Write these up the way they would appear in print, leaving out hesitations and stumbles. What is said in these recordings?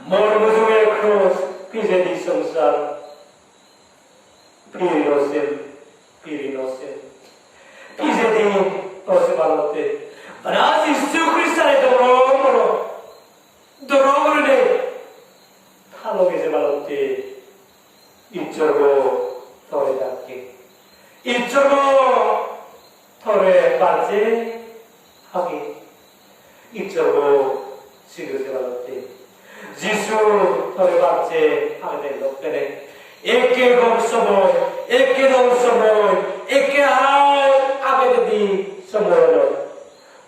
Mormuzue cross, pisedi samsar, pirinosem, pisedi osebalote. Raz Iisus Christare doromoro ne, haloge sebalote, 이쪽으로 torre 닿게, 이쪽으로 torre 빠지 하게, 이쪽으로 지그재발로때 지수 torre 빠지 하게 된 것들에 에케 검소모, 에케 dom소모, 에케 아베디 소모로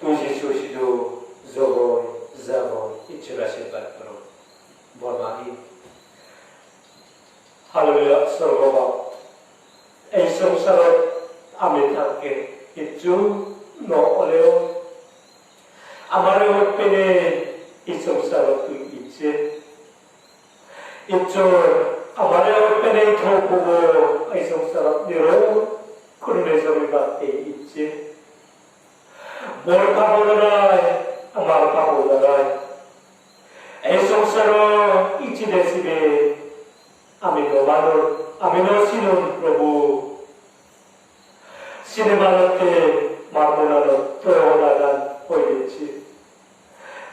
우지수 시도 저고 자고 이쪽으로 발표로 뭐마기 할렐루야 서로가 이 성사로 아멘하게 이쪽 노어레오 아마레오 빼네 이 성사로 그 있지 이쪽 아마레오 빼네 더 보고 이 성사로 내려 그런에서 우리가 때 있지 뭘 바보더라 아마 바보더라 이 성사로 있지 됐으면 Amino sinon Prabhu sinemanote marmonano toyonadan poidechi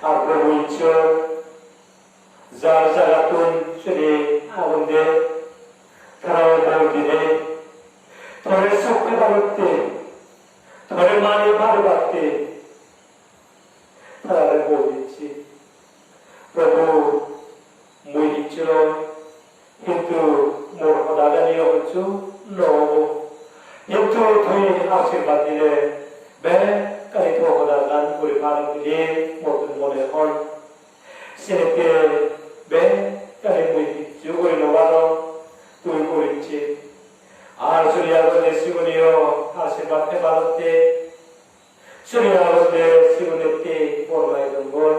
ar Prabhu icho zar zagatun sune agunde karawdine tore sokke balutte tore mani balubatte tarare poidechi Prabhu muicho itu morhodagani ochu no itu thui asyirvadine be kai to hodagan puri paran dile motun mone hon sinete be kai mui jugoi novaro tui purichi ar suryago siguniyo asyirvadne balotte suryago sigunete pormai dongor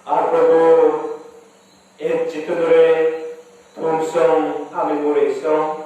ar prabhu et chitudure Tumsong amimuresong